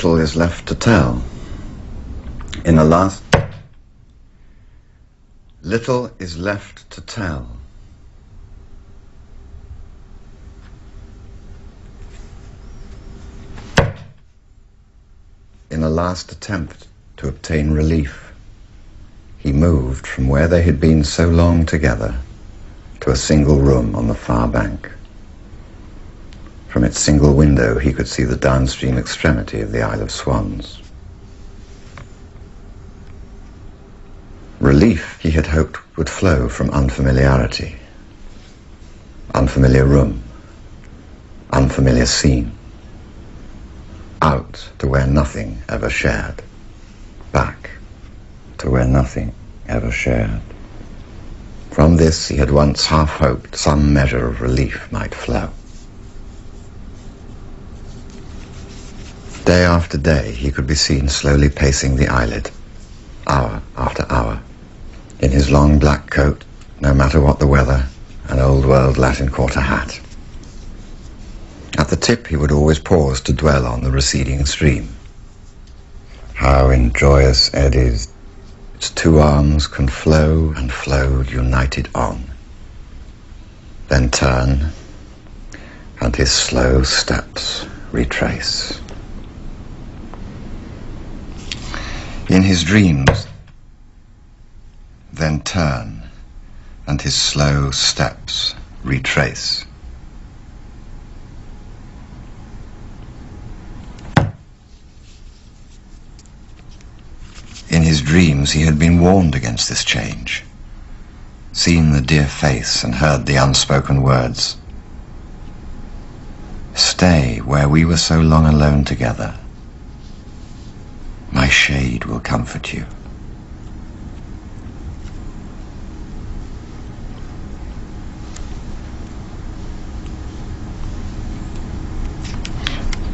little is left to tell. In the last... Little is left to tell. In a last attempt to obtain relief, he moved from where they had been so long together to a single room on the far bank. From its single window he could see the downstream extremity of the Isle of Swans. Relief, he had hoped, would flow from unfamiliarity. Unfamiliar room, unfamiliar scene. Out to where nothing ever shared. Back to where nothing ever shared. From this he had once half hoped some measure of relief might flow. Day after day he could be seen slowly pacing the islet, hour after hour, in his long black coat, no matter what the weather, an old-world Latin Quarter hat. At the tip he would always pause to dwell on the receding stream. How in joyous eddies its two arms can flow and flow united on, then turn, and his slow steps retrace. In his dreams, then turn, and his slow steps retrace. In his dreams he had been warned against this change, seen the dear face and heard the unspoken words. Stay where we were so long alone together. My shade will comfort you.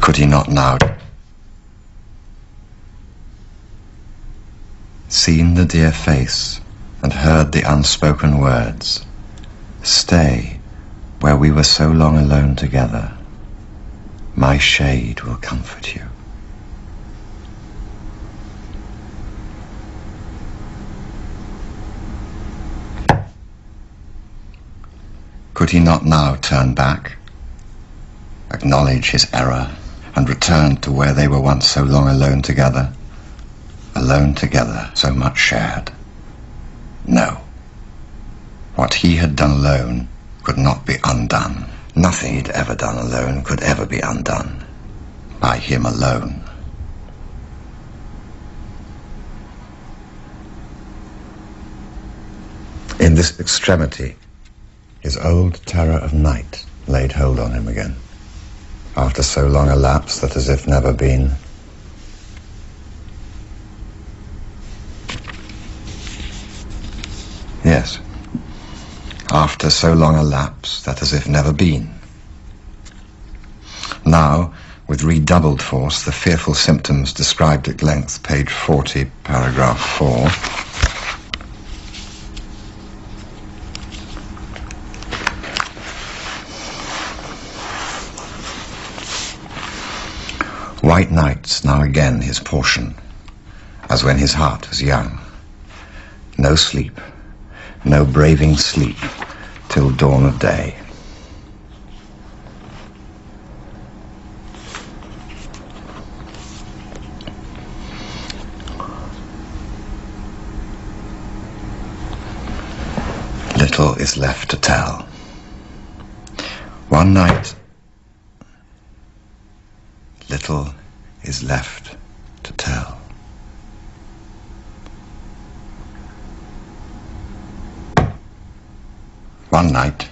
Could he not now seen the dear face and heard the unspoken words? Stay where we were so long alone together. My shade will comfort you. Could he not now turn back, acknowledge his error, and return to where they were once so long alone together? Alone together, so much shared. No. What he had done alone could not be undone. Nothing he'd ever done alone could ever be undone. By him alone. In this extremity, his old terror of night laid hold on him again, after so long a lapse that as if never been. Yes, after so long a lapse that as if never been. Now, with redoubled force, the fearful symptoms described at length, page 40, paragraph 4. White nights now again his portion, as when his heart was young. No sleep, no braving sleep, till dawn of day. Little is left to tell. One night, little is left to tell. One night,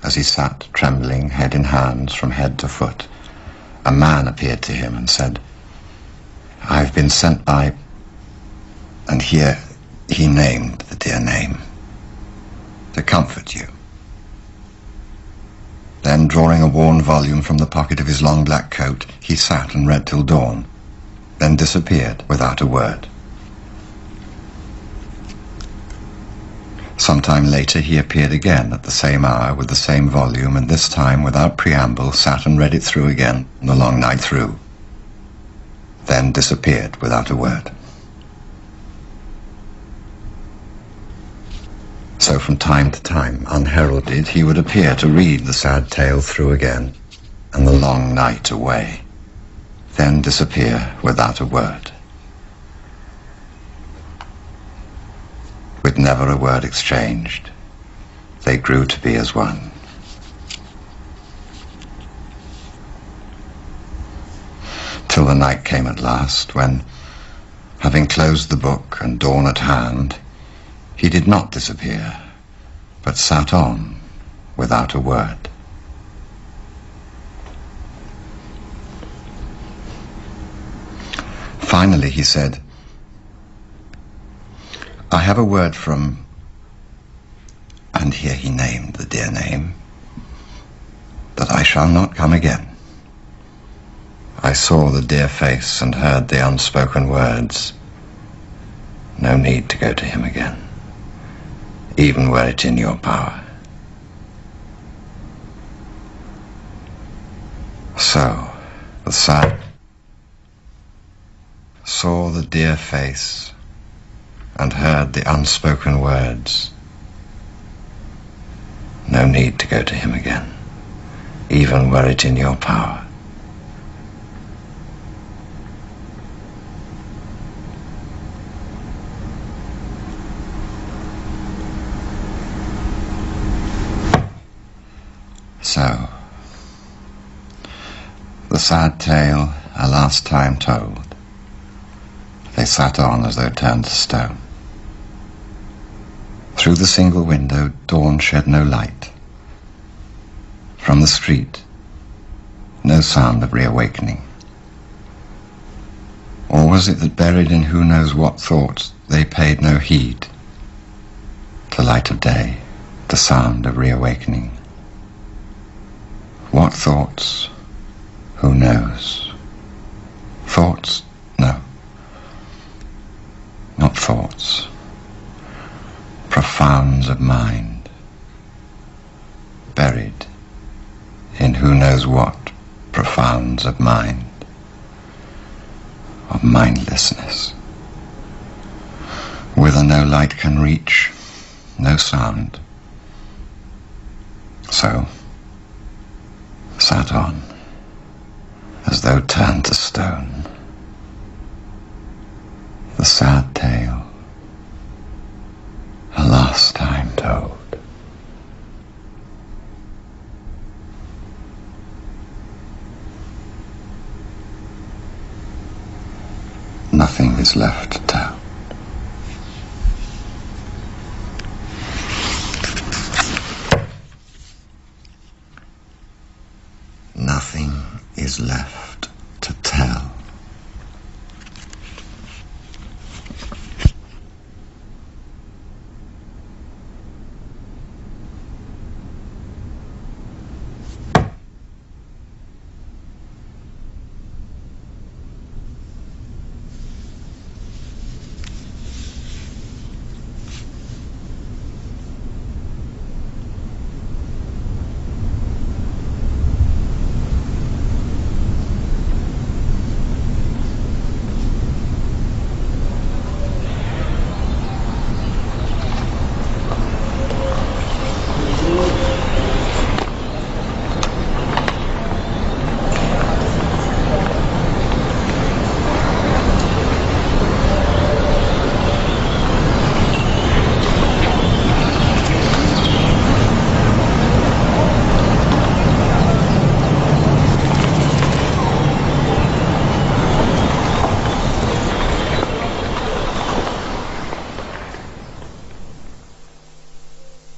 as he sat trembling, head in hands, from head to foot, a man appeared to him and said, I've been sent by... And here he named the dear name, to comfort you. Then, drawing a worn volume from the pocket of his long black coat, he sat and read till dawn, then disappeared without a word. Some time later he appeared again at the same hour with the same volume, and this time, without preamble, sat and read it through again the long night through. then disappeared without a word. So from time to time, unheralded, he would appear to read the sad tale through again, and the long night away, then disappear without a word. With never a word exchanged, they grew to be as one. Till the night came at last, when, having closed the book and dawn at hand, he did not disappear, but sat on without a word. Finally he said, "I have a word from," and here he named the dear name, "that I shall not come again. I saw the dear face and heard the unspoken words. No need to go to him again, even were it in your power." So the sad saw the dear face and heard the unspoken words. No need to go to him again, even were it in your power. So, the sad tale a last time told, they sat on as though turned to stone. Through the single window dawn shed no light. From the street, no sound of reawakening. Or was it that buried in who knows what thoughts they paid no heed to light of day, the sound of reawakening? What thoughts? Who knows? Thoughts? No. Not thoughts. Profounds of mind, buried in who knows what profounds of mind, of mindlessness, whither no light can reach, no sound. So, sat on, as though turned to stone, the sad tale a last time told. Nothing is left